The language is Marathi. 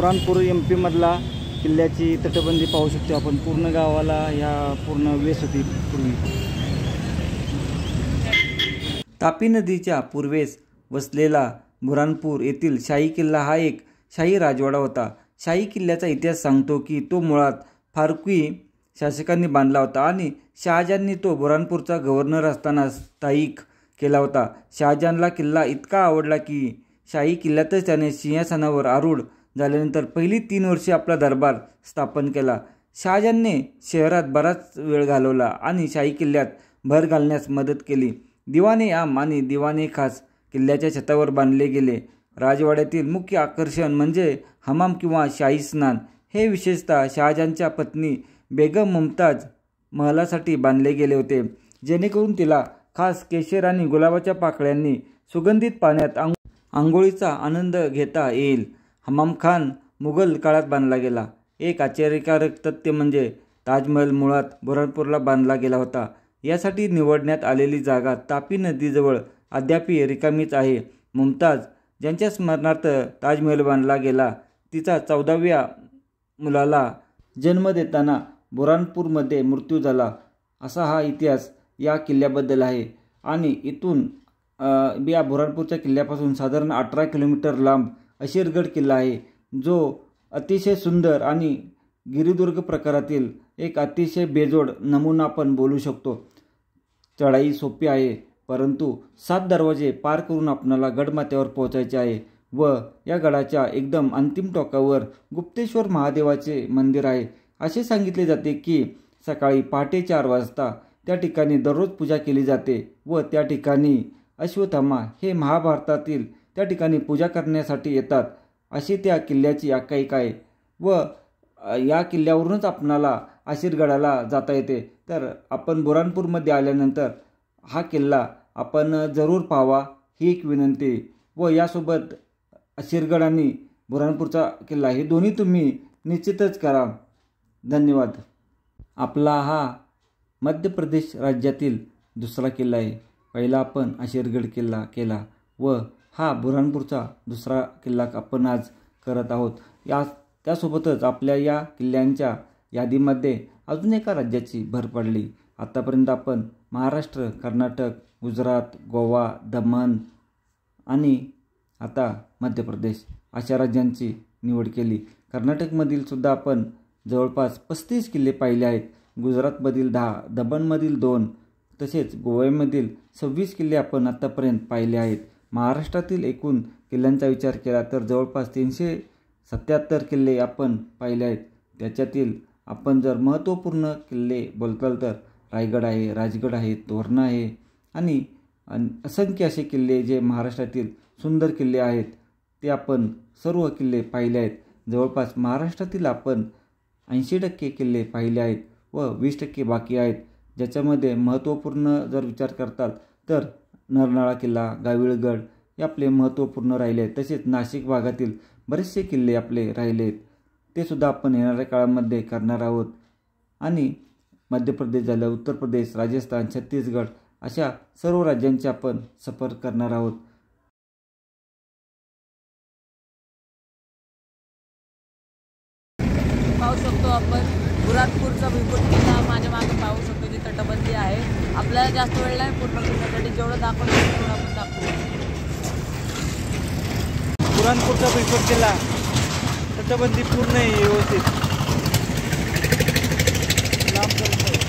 बुऱ्हाणपूर MP मधला किल्ल्याची तटबंदी पाहू शकतो आपण। पूर्ण गावाला ह्या पूर्ण वेस होती पूर्वी। तापी नदीच्या पूर्वेस वसलेला बुऱ्हाणपूर येथील शाही किल्ला हा एक शाही राजवाडा होता। शाही किल्ल्याचा इतिहास सांगतो की तो मुळात फारकवी शासकांनी बांधला होता आणि शहाजहाननी तो बुऱ्हाणपूरचा गव्हर्नर असताना स्थायिक केला होता। शहाजहानला किल्ला इतका आवडला की शाही किल्ल्यातच त्याने सिंहासनावर आरूढ झाल्यानंतर पहिली 3 वर्षे आपला दरबार स्थापन केला। शहाजहानने शहरात बराच वेळ घालवला आणि शाही किल्ल्यात भर घालण्यास मदत केली। दिवाने आम आणि दिवाने खास किल्ल्याच्या छतावर बांधले गेले। राजवाड्यातील मुख्य आकर्षण म्हणजे हमाम किंवा शाही स्नान। हे विशेषतः शहाजहानच्या पत्नी बेगम मुमताज महलासाठी बांधले गेले होते, जेणेकरून तिला खास केशर आणि गुलाबाच्या पाकळ्यांनी सुगंधित पाण्यात आंघोळीचा आनंद घेता येईल। हमाम खान मुघल काळात बांधला गेला। एक आश्चर्यकारक तथ्य म्हणजे ताजमहल मुळात बुऱ्हाणपूरला बांधला गेला होता। यासाठी निवडण्यात आलेली जागा तापी नदीजवळ अद्यापही रिकामीच आहे। मुमताज ज्यांच्या स्मरणार्थ ताजमहल बांधला गेला, तिचा 14व्या मुलाला जन्म देताना बुऱ्हाणपूरमध्ये मृत्यू झाला, असा हा इतिहास या किल्ल्याबद्दल आहे। आणि इथून या बुऱ्हाणपूरच्या किल्ल्यापासून साधारण 18 किलोमीटर लांब अशीरगड किल्ला आहे, जो अतिशय सुंदर आणि गिरिदुर्ग प्रकारातील एक अतिशय बेजोड नमुना आपण बोलू शकतो। चढाई सोपी आहे, परंतु 7 दरवाजे पार करून आपणाला गडमाथ्यावर पोहोचायचे आहे व या गडाच्या एकदम अंतिम टोकावर गुप्तेश्वर महादेवाचे मंदिर आहे। असे सांगितले जाते की सकाळी पहाटे 4 वाजता त्या ठिकाणी दररोज पूजा केली जाते व त्या ठिकाणी अश्वत्थामा हे महाभारतातील त्या ठिकाणी पूजा करण्यासाठी येतात, अशी त्या किल्ल्याची आख्यायिका आहे। व या किल्ल्यावरूनच आपणाला अशीरगडाला जाता येते। तर आपण बुऱ्हाणपूरमध्ये आल्यानंतर हा किल्ला आपण जरूर पाहावा ही एक विनंती। व यासोबत अशीरगड आणि बुऱ्हाणपूरचा किल्ला हे दोन्ही तुम्ही निश्चितच करा। धन्यवाद। आपला हा मध्य प्रदेश राज्यातील दुसरा किल्ला आहे। पहिला आपण अशीरगड किल्ला केला व हा बुऱ्हाणपूरचा दुसरा किल्ला आपण आज करत आहोत। त्यासोबतच आपल्या या किल्ल्यांच्या यादीमध्ये अजून एका राज्याची भर पडली। आतापर्यंत आपण महाराष्ट्र, कर्नाटक, गुजरात, गोवा, दमण आणि आता मध्य प्रदेश अशा राज्यांची निवड केली। कर्नाटकमधील सुद्धा आपण जवळपास 35 किल्ले पाहिले आहेत। गुजरातमधील 10, दमणमधील 2 तसेच गोव्यामधील 26 किल्ले आपण आतापर्यंत पाहिले आहेत। महाराष्ट्रातील एकूण किल्ल्यांचा विचार केला तर जवळपास 377 किल्ले आपण पाहिले आहेत। त्याच्यातील आपण जर महत्त्वपूर्ण किल्ले बोलताल तर रायगड आहे, राजगड आहे, तोरणा आहे आणि असंख्य असे किल्ले जे महाराष्ट्रातील सुंदर किल्ले आहेत ते आपण सर्व किल्ले पाहिले आहेत। जवळपास महाराष्ट्रातील आपण 80% किल्ले पाहिले आहेत व 20% बाकी आहेत, ज्याच्यामध्ये महत्त्वपूर्ण जर विचार करताल तर नरनाळा किल्ला, गाविळगड हे आपले महत्त्वपूर्ण राहिले आहेत। तसेच नाशिक भागातील बरेचसे किल्ले आपले राहिले आहेत, ते सुद्धा आपण येणाऱ्या काळामध्ये करणार आहोत। आणि मध्य प्रदेश झालं, उत्तर प्रदेश, राजस्थान, छत्तीसगड अशा सर्व राज्यांचे आपण सफर करणार आहोत। पाहू शकतो आपण बुऱ्हाणपूरचा भुईकोट किल्ला माझ्या मागे पाहू शकतो, जी तटबंदी आहे। आपल्याला जास्त वेळ नाही पूर्ण करण्यासाठी, जेवढं दाखवलं तेवढं आपण दाखवू। बुऱ्हाणपूरचा भुईकोट किल्ला तटबंदी पूर्ण आहे व्यवस्थित लांब करून